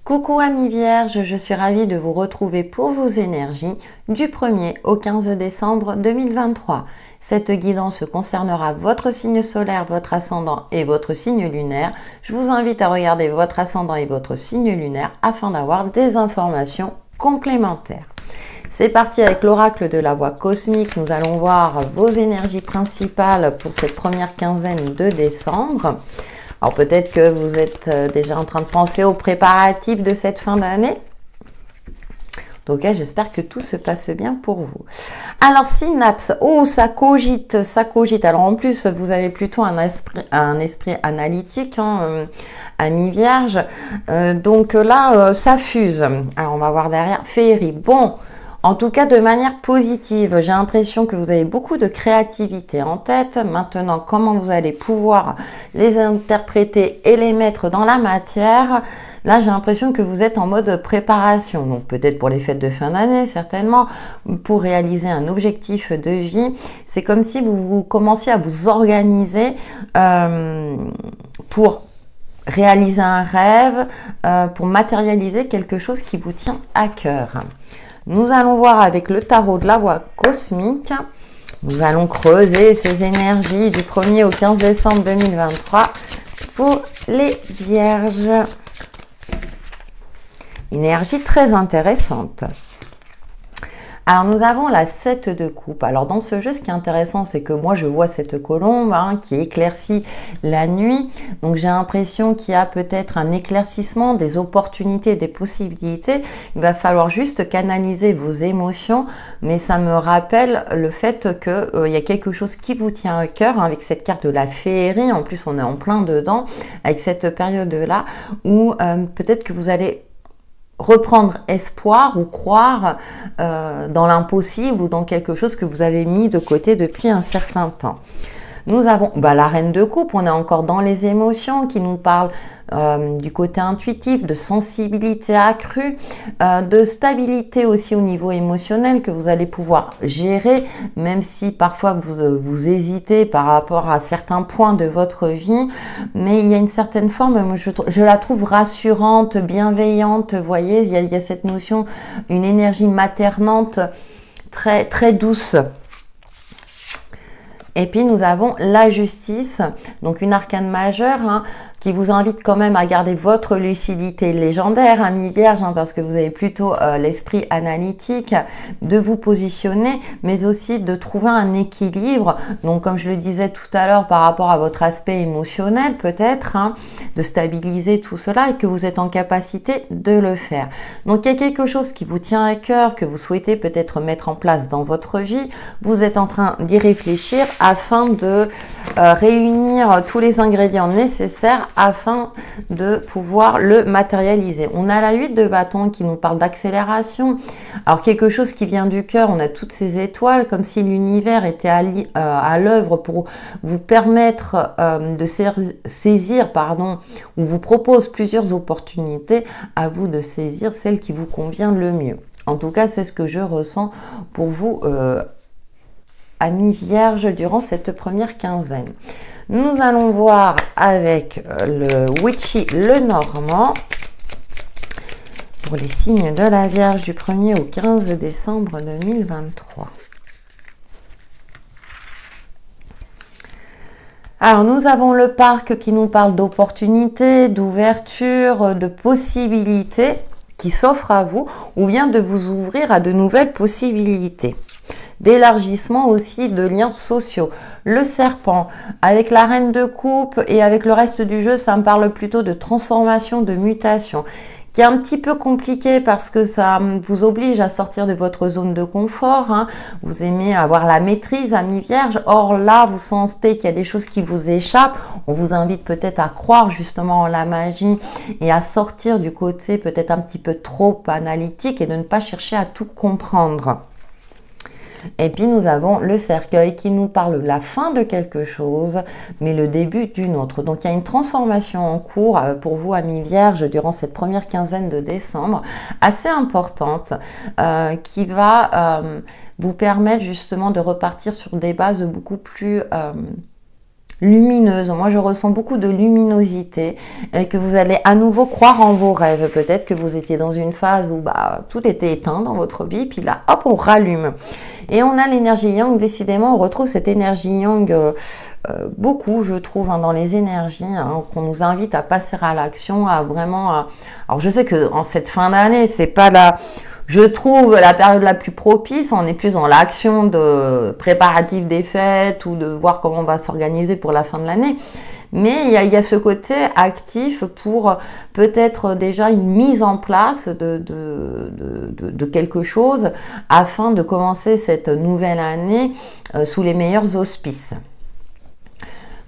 Coucou amis vierges, je suis ravie de vous retrouver pour vos énergies du 1er au 15 décembre 2023. Cette guidance concernera votre signe solaire, votre ascendant et votre signe lunaire. Je vous invite à regarder votre ascendant et votre signe lunaire afin d'avoir des informations complémentaires. C'est parti avec l'oracle de la voix cosmique. Nous allons voir vos énergies principales pour cette première quinzaine de décembre. Alors peut-être que vous êtes déjà en train de penser aux préparatifs de cette fin d'année. Donc j'espère que tout se passe bien pour vous. Alors synapse, oh ça cogite, ça cogite. Alors en plus vous avez plutôt un esprit analytique, hein, ami vierge. Donc là ça fuse. Alors on va voir derrière, féerie. Bon. En tout cas, de manière positive, j'ai l'impression que vous avez beaucoup de créativité en tête. Maintenant, comment vous allez pouvoir les interpréter et les mettre dans la matière? Là, j'ai l'impression que vous êtes en mode préparation. Donc, peut-être pour les fêtes de fin d'année, certainement, pour réaliser un objectif de vie. C'est comme si vous commenciez à vous organiser pour réaliser un rêve, pour matérialiser quelque chose qui vous tient à cœur. Nous allons voir avec le tarot de la voix cosmique. Nous allons creuser ces énergies du 1er au 15 décembre 2023 pour les vierges. Énergie très intéressante. Alors nous avons la 7 de coupe. Alors dans ce jeu, ce qui est intéressant, c'est que moi je vois cette colombe qui éclaircit la nuit. Donc j'ai l'impression qu'il y a peut-être un éclaircissement des opportunités, des possibilités. Il va falloir juste canaliser vos émotions. Mais ça me rappelle le fait qu'il y a quelque chose qui vous tient à cœur avec cette carte de la féerie. En plus on est en plein dedans avec cette période-là où peut-être que vous allez reprendre espoir ou croire dans l'impossible ou dans quelque chose que vous avez mis de côté depuis un certain temps. Nous avons la reine de coupe, on est encore dans les émotions qui nous parle du côté intuitif, de sensibilité accrue, de stabilité aussi au niveau émotionnel que vous allez pouvoir gérer, même si parfois vous hésitez par rapport à certains points de votre vie, mais il y a une certaine forme, je la trouve rassurante, bienveillante, vous voyez, il y a cette notion, une énergie maternante très, très douce. Et puis nous avons la justice, donc une arcane majeure qui vous invite quand même à garder votre lucidité légendaire, ami vierge, parce que vous avez plutôt l'esprit analytique, de vous positionner, mais aussi de trouver un équilibre. Donc comme je le disais tout à l'heure par rapport à votre aspect émotionnel peut-être, de stabiliser tout cela et que vous êtes en capacité de le faire. Donc il y a quelque chose qui vous tient à cœur, que vous souhaitez peut-être mettre en place dans votre vie. Vous êtes en train d'y réfléchir afin de réunir tous les ingrédients nécessaires afin de pouvoir le matérialiser. On a la 8 de bâton qui nous parle d'accélération. Alors quelque chose qui vient du cœur, on a toutes ces étoiles, comme si l'univers était à l'œuvre pour vous permettre de saisir, ou vous propose plusieurs opportunités, à vous de saisir celle qui vous convient le mieux. En tout cas, c'est ce que je ressens pour vous, amis vierges, durant cette première quinzaine. Nous allons voir avec le Witchy Lenormand pour les signes de la Vierge du 1er au 15 décembre 2023. Alors nous avons le parc qui nous parle d'opportunités, d'ouverture, de possibilités qui s'offrent à vous ou bien de vous ouvrir à de nouvelles possibilités. D'élargissement aussi de liens sociaux. Le serpent, avec la reine de coupe et avec le reste du jeu, ça me parle plutôt de transformation, de mutation, qui est un petit peu compliqué parce que ça vous oblige à sortir de votre zone de confort. Vous aimez avoir la maîtrise, ami vierge. Or là, vous sentez qu'il y a des choses qui vous échappent. On vous invite peut-être à croire justement en la magie et à sortir du côté peut-être un petit peu trop analytique et de ne pas chercher à tout comprendre. Et puis nous avons le cercueil qui nous parle de la fin de quelque chose, mais le début d'une autre. Donc il y a une transformation en cours pour vous, amis vierges, durant cette première quinzaine de décembre, assez importante, qui va vous permettre justement de repartir sur des bases beaucoup plus lumineuse. Moi, je ressens beaucoup de luminosité et que vous allez à nouveau croire en vos rêves. Peut-être que vous étiez dans une phase où tout était éteint dans votre vie, puis là, hop, on rallume. Et on a l'énergie yang. Décidément, on retrouve cette énergie yang beaucoup, je trouve, dans les énergies, qu'on nous invite à passer à l'action, à vraiment... Alors, je sais que en cette fin d'année, c'est pas la... Je trouve la période la plus propice, on est plus dans l'action de préparatifs des fêtes ou de voir comment on va s'organiser pour la fin de l'année. Mais il y a ce côté actif pour peut-être déjà une mise en place de quelque chose afin de commencer cette nouvelle année sous les meilleurs auspices.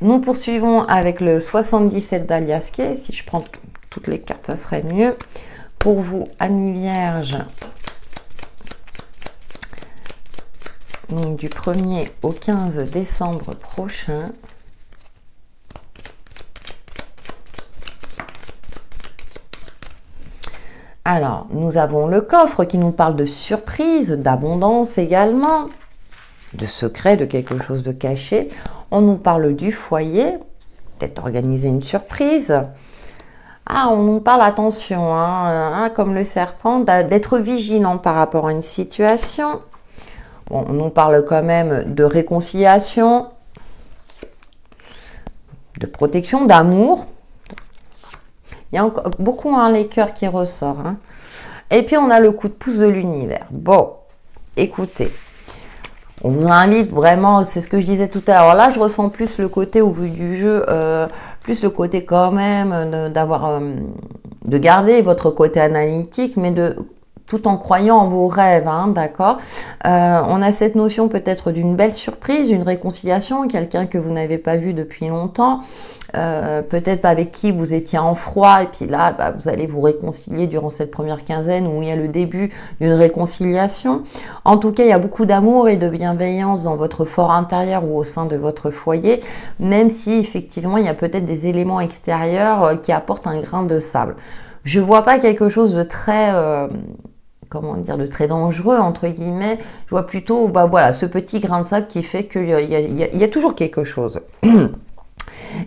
Nous poursuivons avec le 77 d'Aliasqué. Si je prends toutes les cartes, ça serait mieux. Pour vous, amis vierges, donc du 1er au 15 décembre prochain. Alors, nous avons le coffre qui nous parle de surprise, d'abondance également, de secret, de quelque chose de caché. On nous parle du foyer, peut-être organiser une surprise. Ah, on nous parle, attention, comme le serpent, d'être vigilant par rapport à une situation. Bon, on nous parle quand même de réconciliation, de protection, d'amour. Il y a encore beaucoup les cœurs qui ressortent. Et puis, on a le coup de pouce de l'univers. Bon, écoutez, on vous invite vraiment, c'est ce que je disais tout à l'heure. Alors là, je ressens plus le côté au vu du jeu, plus le côté quand même de garder votre côté analytique, mais tout en croyant en vos rêves, d'accord. On a cette notion peut-être d'une belle surprise, une réconciliation, quelqu'un que vous n'avez pas vu depuis longtemps, peut-être avec qui vous étiez en froid, et puis là, vous allez vous réconcilier durant cette première quinzaine où il y a le début d'une réconciliation. En tout cas, il y a beaucoup d'amour et de bienveillance dans votre fort intérieur ou au sein de votre foyer, même si effectivement, il y a peut-être des éléments extérieurs qui apportent un grain de sable. Je vois pas quelque chose de très... comment dire, de très dangereux, entre guillemets. Je vois plutôt, voilà, ce petit grain de sable qui fait qu'il y a toujours quelque chose.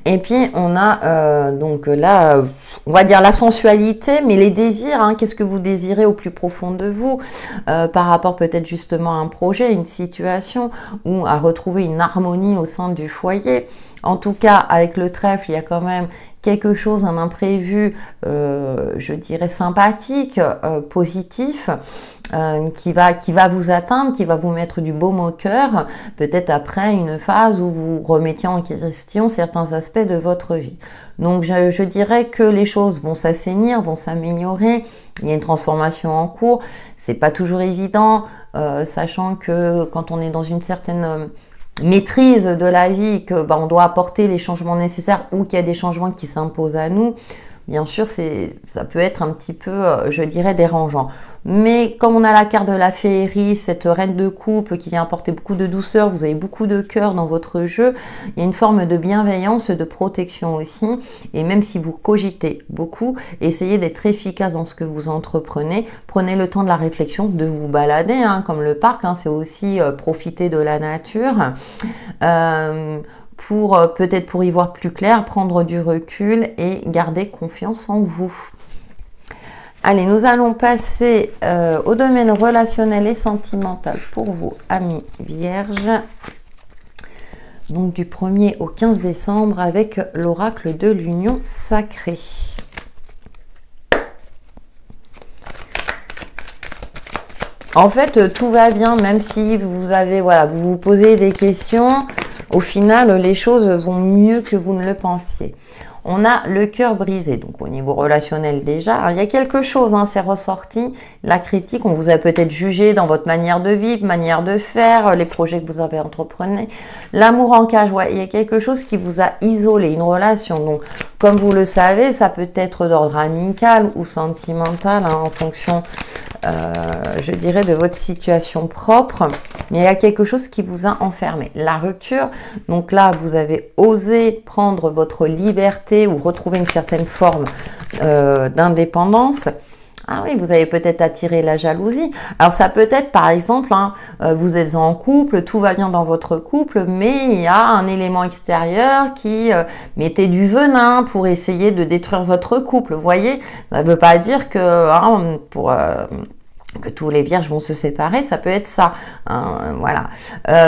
Et puis, on a donc là, on va dire la sensualité, mais les désirs, qu'est-ce que vous désirez au plus profond de vous, par rapport peut-être justement à un projet, une situation, ou à retrouver une harmonie au sein du foyer. En tout cas, avec le trèfle, il y a quand même quelque chose, un imprévu, je dirais sympathique, positif, qui va vous atteindre, qui va vous mettre du baume au cœur, peut-être après une phase où vous remettiez en question certains aspects de votre vie. Donc je dirais que les choses vont s'assainir, vont s'améliorer, il y a une transformation en cours, c'est pas toujours évident, sachant que quand on est dans une certaine... maîtrise de la vie, que on doit apporter les changements nécessaires ou qu'il y a des changements qui s'imposent à nous, bien sûr, ça peut être un petit peu, je dirais, dérangeant. Mais comme on a la carte de la féerie, cette reine de coupe qui vient apporter beaucoup de douceur, vous avez beaucoup de cœur dans votre jeu, il y a une forme de bienveillance, de protection aussi. Et même si vous cogitez beaucoup, essayez d'être efficace dans ce que vous entreprenez. Prenez le temps de la réflexion, de vous balader, comme le parc, c'est aussi profiter de la nature. Peut-être pour y voir plus clair, prendre du recul et garder confiance en vous. Allez, nous allons passer au domaine relationnel et sentimental pour vous, amis vierges. Donc du 1er au 15 décembre avec l'oracle de l'union sacrée. En fait, tout va bien, même si vous avez, vous vous posez des questions. Au final, les choses vont mieux que vous ne le pensiez. On a le cœur brisé, donc au niveau relationnel déjà. Alors, il y a quelque chose, c'est ressorti. La critique, on vous a peut-être jugé dans votre manière de vivre, manière de faire, les projets que vous avez entreprenés. L'amour en cage, il y a quelque chose qui vous a isolé, une relation. Donc, comme vous le savez, ça peut être d'ordre amical ou sentimental, en fonction, je dirais, de votre situation propre. Mais il y a quelque chose qui vous a enfermé. La rupture, donc là, vous avez osé prendre votre liberté ou retrouver une certaine forme d'indépendance. Ah oui, vous avez peut-être attiré la jalousie. Alors ça peut être par exemple, hein, vous êtes en couple, tout va bien dans votre couple, mais il y a un élément extérieur qui mettait du venin pour essayer de détruire votre couple. Vous voyez, ça ne veut pas dire que que tous les vierges vont se séparer, ça peut être ça, hein, voilà.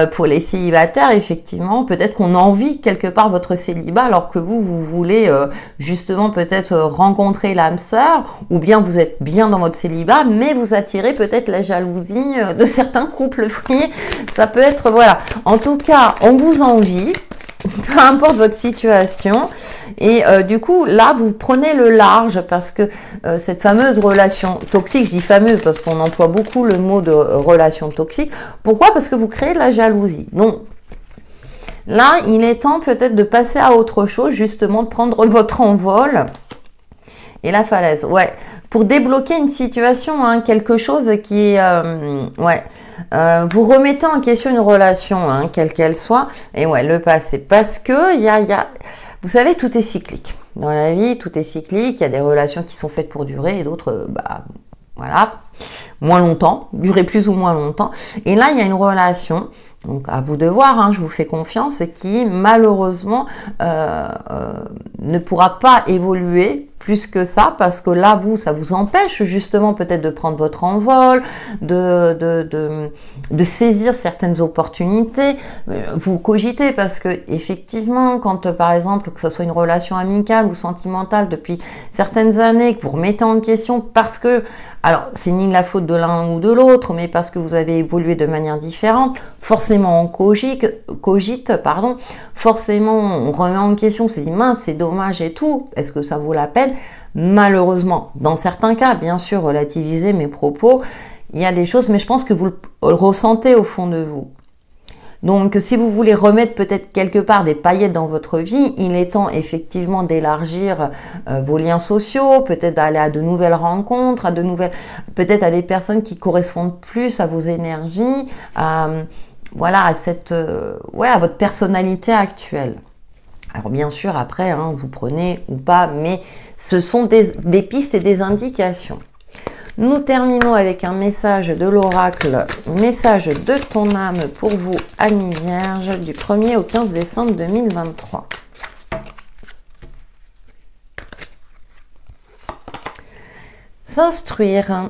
Pour les célibataires, effectivement, peut-être qu'on envie quelque part votre célibat, alors que vous voulez justement peut-être rencontrer l'âme sœur, ou bien vous êtes bien dans votre célibat, mais vous attirez peut-être la jalousie de certains couples, vous voyez, ça peut être, voilà. En tout cas, on vous envie, peu importe votre situation, et du coup là vous prenez le large parce que cette fameuse relation toxique, je dis fameuse parce qu'on emploie beaucoup le mot de relation toxique. Pourquoi? Parce que vous créez de la jalousie. Donc là il est temps peut-être de passer à autre chose, justement de prendre votre envol. Et la falaise, ouais, pour débloquer une situation, hein, quelque chose qui est, ouais, vous remettez en question une relation, hein, quelle qu'elle soit, et ouais, le passé, parce que vous savez, tout est cyclique. Dans la vie, tout est cyclique, il y a des relations qui sont faites pour durer, et d'autres, bah, voilà, moins longtemps, durer plus ou moins longtemps. Et là, il y a une relation, donc à vous de voir, hein, je vous fais confiance, qui malheureusement ne pourra pas évoluer plus que ça, parce que là, ça vous empêche justement peut-être de prendre votre envol, de saisir certaines opportunités. Vous cogitez parce que effectivement, quand par exemple, que ce soit une relation amicale ou sentimentale depuis certaines années, que vous remettez en question parce que, alors c'est ni la faute de l'un ou de l'autre, mais parce que vous avez évolué de manière différente, forcément on cogite, pardon, forcément on remet en question, on se dit mince, c'est dommage et tout, est-ce que ça vaut la peine? Malheureusement, dans certains cas, bien sûr, relativiser mes propos, il y a des choses, mais je pense que vous le ressentez au fond de vous. Donc, si vous voulez remettre peut-être quelque part des paillettes dans votre vie, il est temps effectivement d'élargir vos liens sociaux, peut-être d'aller à de nouvelles rencontres, peut-être à des personnes qui correspondent plus à vos énergies, voilà, à votre personnalité actuelle. Alors bien sûr, après, hein, vous prenez ou pas, mais ce sont des pistes et des indications. Nous terminons avec un message de l'oracle, message de ton âme pour vous, Amis Vierges, du 1er au 15 décembre 2023. S'instruire.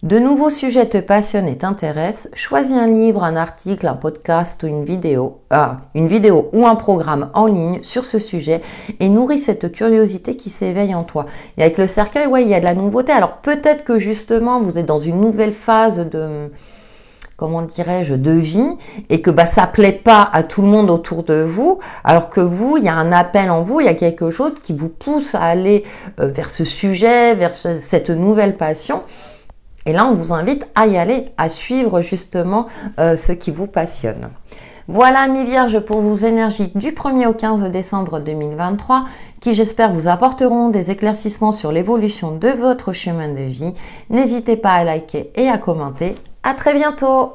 De nouveaux sujets te passionnent et t'intéressent, choisis un livre, un article, un podcast ou une vidéo ou un programme en ligne sur ce sujet et nourris cette curiosité qui s'éveille en toi. Et avec le cercueil, ouais, il y a de la nouveauté. Alors peut-être que justement, vous êtes dans une nouvelle phase de, comment dirais-je, de vie et que ça plaît pas à tout le monde autour de vous, alors que vous, il y a un appel en vous, il y a quelque chose qui vous pousse à aller vers ce sujet, vers cette nouvelle passion. Et là, on vous invite à y aller, à suivre justement ce qui vous passionne. Voilà, mes vierges, pour vos énergies du 1er au 15 décembre 2023, qui j'espère vous apporteront des éclaircissements sur l'évolution de votre chemin de vie. N'hésitez pas à liker et à commenter. À très bientôt!